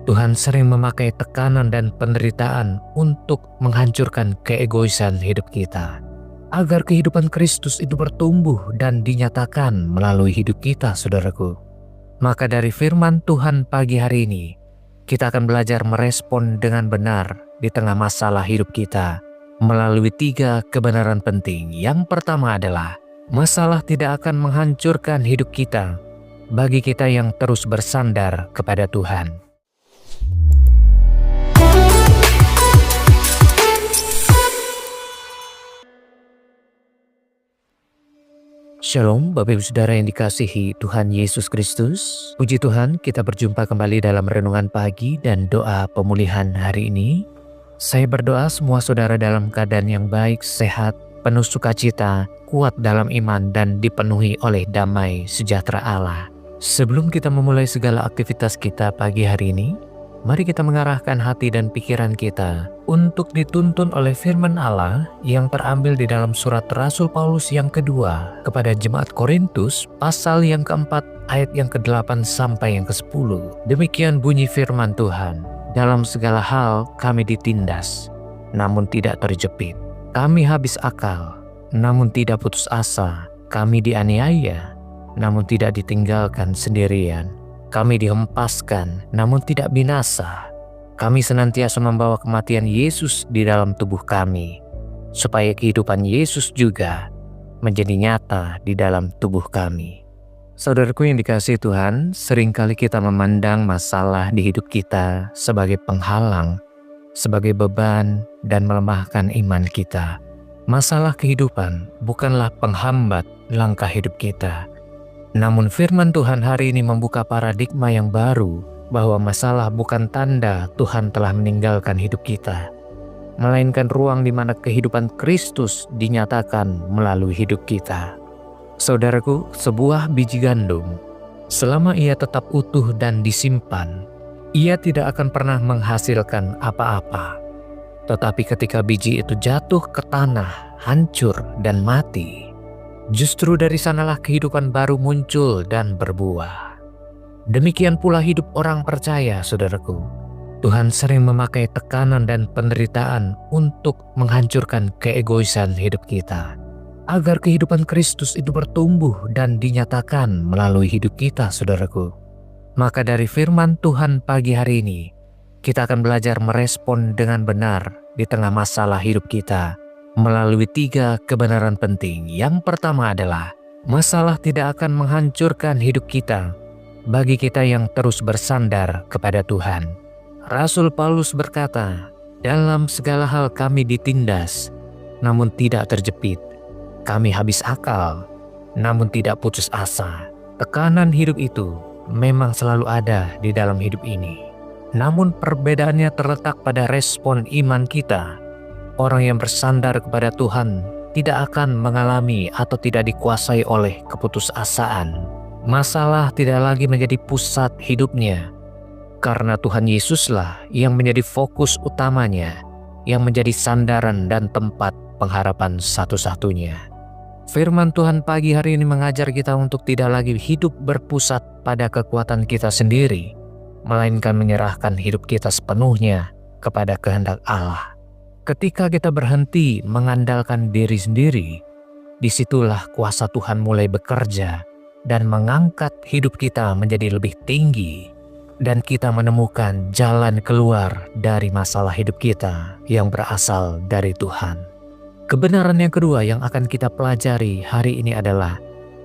Tuhan sering memakai tekanan dan penderitaan untuk menghancurkan keegoisan hidup kita, agar kehidupan Kristus itu bertumbuh dan dinyatakan melalui hidup kita, saudaraku. Maka dari firman Tuhan pagi hari ini, kita akan belajar merespon dengan benar di tengah masalah hidup kita melalui 3 kebenaran penting. Yang pertama adalah, masalah tidak akan menghancurkan hidup kita bagi kita yang terus bersandar kepada Tuhan. Shalom Bapak Ibu Saudara yang dikasihi Tuhan Yesus Kristus. Puji Tuhan, kita berjumpa kembali dalam renungan pagi dan doa pemulihan hari ini. Saya berdoa semua saudara dalam keadaan yang baik, sehat, penuh sukacita, kuat dalam iman dan dipenuhi oleh damai sejahtera Allah. Sebelum kita memulai segala aktivitas kita pagi hari ini, mari kita mengarahkan hati dan pikiran kita untuk dituntun oleh firman Allah yang terambil di dalam surat Rasul Paulus yang kedua kepada Jemaat Korintus, pasal yang keempat, ayat yang ke-8 sampai yang ke-10. Demikian bunyi firman Tuhan, "Dalam segala hal kami ditindas, namun tidak terjepit. Kami habis akal, namun tidak putus asa. Kami dianiaya, namun tidak ditinggalkan sendirian. Kami dihempaskan, namun tidak binasa. Kami senantiasa membawa kematian Yesus di dalam tubuh kami, supaya kehidupan Yesus juga menjadi nyata di dalam tubuh kami." Saudaraku yang dikasihi Tuhan, seringkali kita memandang masalah di hidup kita sebagai penghalang, sebagai beban, dan melemahkan iman kita. Masalah kehidupan bukanlah penghambat langkah hidup kita. Namun firman Tuhan hari ini membuka paradigma yang baru bahwa masalah bukan tanda Tuhan telah meninggalkan hidup kita, melainkan ruang di mana kehidupan Kristus dinyatakan melalui hidup kita. Saudaraku, sebuah biji gandum, selama ia tetap utuh dan disimpan, ia tidak akan pernah menghasilkan apa-apa. Tetapi ketika biji itu jatuh ke tanah, hancur dan mati, justru dari sanalah kehidupan baru muncul dan berbuah. Demikian pula hidup orang percaya, saudaraku. Tuhan sering memakai tekanan dan penderitaan untuk menghancurkan keegoisan hidup kita, agar kehidupan Kristus itu bertumbuh dan dinyatakan melalui hidup kita, saudaraku. Maka dari firman Tuhan pagi hari ini, kita akan belajar merespon dengan benar di tengah masalah hidup kita melalui 3 kebenaran penting. Yang pertama adalah, masalah tidak akan menghancurkan hidup kita bagi kita yang terus bersandar kepada Tuhan. Rasul Paulus berkata, "Dalam segala hal kami ditindas, namun tidak terjepit. Kami habis akal, namun tidak putus asa." Tekanan hidup itu memang selalu ada di dalam hidup ini. Namun perbedaannya terletak pada respon iman kita. Orang yang bersandar kepada Tuhan tidak akan mengalami atau tidak dikuasai oleh keputusasaan. Masalah tidak lagi menjadi pusat hidupnya, karena Tuhan Yesuslah yang menjadi fokus utamanya, yang menjadi sandaran dan tempat pengharapan satu-satunya. Firman Tuhan pagi hari ini mengajar kita untuk tidak lagi hidup berpusat pada kekuatan kita sendiri, melainkan menyerahkan hidup kita sepenuhnya kepada kehendak Allah. Ketika kita berhenti mengandalkan diri sendiri, disitulah kuasa Tuhan mulai bekerja dan mengangkat hidup kita menjadi lebih tinggi, dan kita menemukan jalan keluar dari masalah hidup kita yang berasal dari Tuhan. Kebenaran yang kedua yang akan kita pelajari hari ini adalah,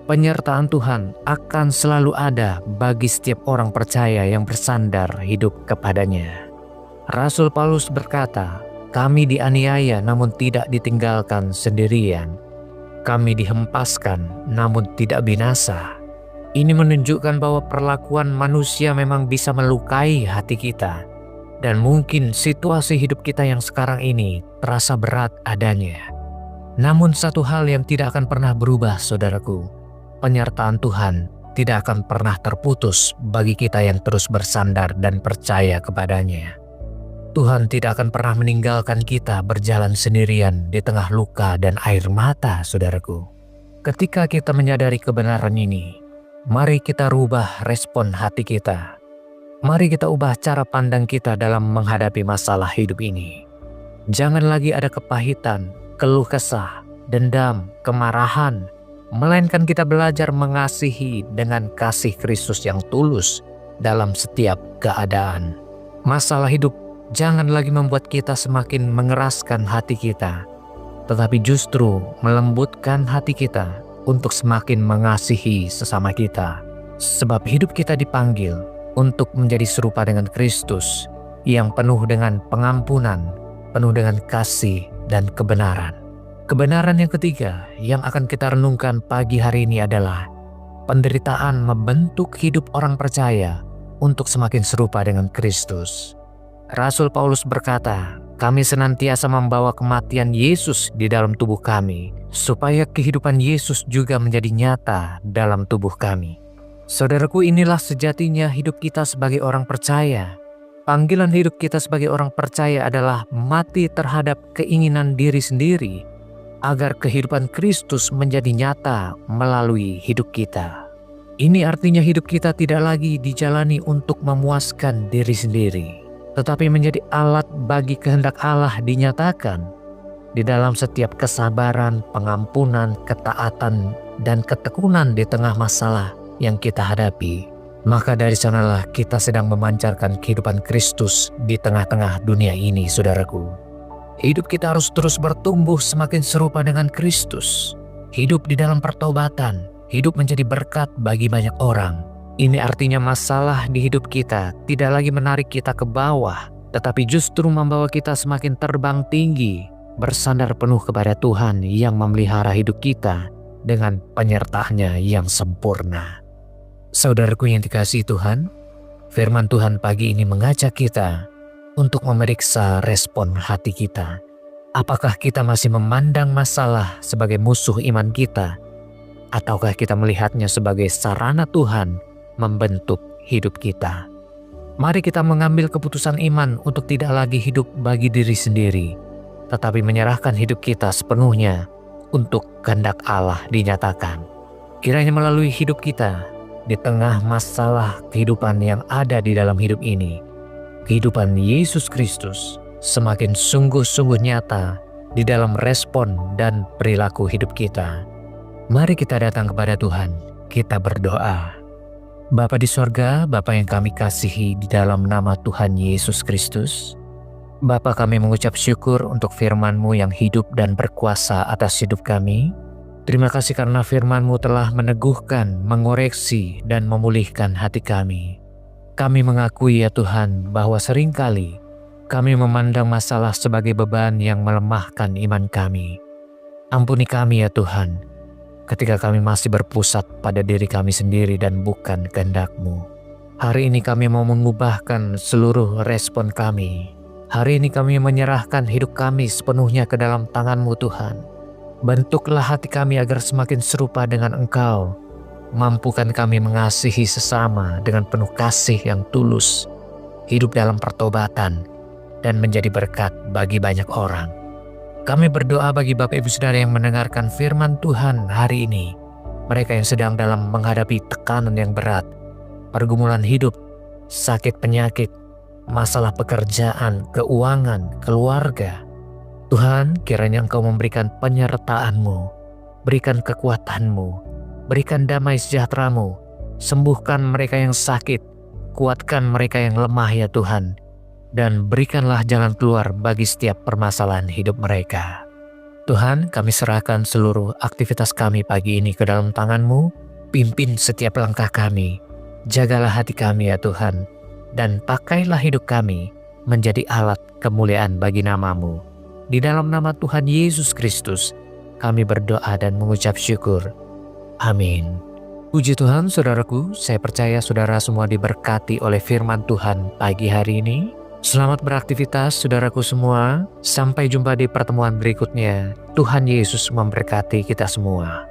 penyertaan Tuhan akan selalu ada bagi setiap orang percaya yang bersandar hidup kepadanya. Rasul Paulus berkata, "Kami dianiaya namun tidak ditinggalkan sendirian. Kami dihempaskan namun tidak binasa." Ini menunjukkan bahwa perlakuan manusia memang bisa melukai hati kita. Dan mungkin situasi hidup kita yang sekarang ini terasa berat adanya. Namun satu hal yang tidak akan pernah berubah, saudaraku. Penyertaan Tuhan tidak akan pernah terputus bagi kita yang terus bersandar dan percaya kepadanya. Tuhan tidak akan pernah meninggalkan kita berjalan sendirian di tengah luka dan air mata, saudaraku. Ketika kita menyadari kebenaran ini, mari kita rubah respon hati kita. Mari kita ubah cara pandang kita dalam menghadapi masalah hidup ini. Jangan lagi ada kepahitan, keluh kesah, dendam, kemarahan, melainkan kita belajar mengasihi dengan kasih Kristus yang tulus dalam setiap keadaan. Masalah hidup jangan lagi membuat kita semakin mengeraskan hati kita, tetapi justru melembutkan hati kita untuk semakin mengasihi sesama kita. Sebab hidup kita dipanggil untuk menjadi serupa dengan Kristus yang penuh dengan pengampunan, penuh dengan kasih dan kebenaran. Kebenaran yang ketiga yang akan kita renungkan pagi hari ini adalah penderitaan membentuk hidup orang percaya untuk semakin serupa dengan Kristus. Rasul Paulus berkata, "Kami senantiasa membawa kematian Yesus di dalam tubuh kami, supaya kehidupan Yesus juga menjadi nyata dalam tubuh kami." Saudaraku, inilah sejatinya hidup kita sebagai orang percaya. Panggilan hidup kita sebagai orang percaya adalah mati terhadap keinginan diri sendiri, agar kehidupan Kristus menjadi nyata melalui hidup kita. Ini artinya hidup kita tidak lagi dijalani untuk memuaskan diri sendiri, tetapi menjadi alat bagi kehendak Allah dinyatakan di dalam setiap kesabaran, pengampunan, ketaatan, dan ketekunan di tengah masalah yang kita hadapi. Maka dari sanalah kita sedang memancarkan kehidupan Kristus di tengah-tengah dunia ini, saudaraku. Hidup kita harus terus bertumbuh semakin serupa dengan Kristus. Hidup di dalam pertobatan, hidup menjadi berkat bagi banyak orang. Ini artinya masalah di hidup kita tidak lagi menarik kita ke bawah, tetapi justru membawa kita semakin terbang tinggi, bersandar penuh kepada Tuhan yang memelihara hidup kita dengan penyertaannya yang sempurna. Saudaraku yang dikasihi Tuhan, firman Tuhan pagi ini mengajak kita untuk memeriksa respon hati kita. Apakah kita masih memandang masalah sebagai musuh iman kita, ataukah kita melihatnya sebagai sarana Tuhan membentuk hidup kita? Mari kita mengambil keputusan iman untuk tidak lagi hidup bagi diri sendiri, tetapi menyerahkan hidup kita sepenuhnya untuk kehendak Allah dinyatakan. Kiranya melalui hidup kita, di tengah masalah kehidupan yang ada di dalam hidup ini, kehidupan Yesus Kristus semakin sungguh-sungguh nyata di dalam respon dan perilaku hidup kita. Mari kita datang kepada Tuhan, kita berdoa. Bapa di sorga, Bapa yang kami kasihi di dalam nama Tuhan Yesus Kristus, Bapa, kami mengucap syukur untuk firman-Mu yang hidup dan berkuasa atas hidup kami. Terima kasih karena firman-Mu telah meneguhkan, mengoreksi, dan memulihkan hati kami. Kami mengakui ya Tuhan bahwa seringkali kami memandang masalah sebagai beban yang melemahkan iman kami. Ampuni kami ya Tuhan, ketika kami masih berpusat pada diri kami sendiri dan bukan kehendak-Mu. Hari ini kami mau mengubahkan seluruh respon kami. Hari ini kami menyerahkan hidup kami sepenuhnya ke dalam tangan-Mu Tuhan. Bentuklah hati kami agar semakin serupa dengan Engkau. Mampukan kami mengasihi sesama dengan penuh kasih yang tulus, hidup dalam pertobatan, dan menjadi berkat bagi banyak orang. Kami berdoa bagi Bapak Ibu Saudara yang mendengarkan firman Tuhan hari ini. Mereka yang sedang dalam menghadapi tekanan yang berat, pergumulan hidup, sakit penyakit, masalah pekerjaan, keuangan, keluarga. Tuhan, kiranya Engkau memberikan penyertaan-Mu, berikan kekuatan-Mu, berikan damai sejahtera-Mu, sembuhkan mereka yang sakit, kuatkan mereka yang lemah ya Tuhan, dan berikanlah jalan keluar bagi setiap permasalahan hidup mereka. Tuhan, kami serahkan seluruh aktivitas kami pagi ini ke dalam tangan-Mu, pimpin setiap langkah kami, jagalah hati kami ya Tuhan, dan pakailah hidup kami menjadi alat kemuliaan bagi nama-Mu. Di dalam nama Tuhan Yesus Kristus, kami berdoa dan mengucap syukur. Amin. Puji Tuhan, saudaraku, saya percaya saudara semua diberkati oleh firman Tuhan pagi hari ini. Selamat beraktivitas, saudaraku semua. Sampai jumpa di pertemuan berikutnya. Tuhan Yesus memberkati kita semua.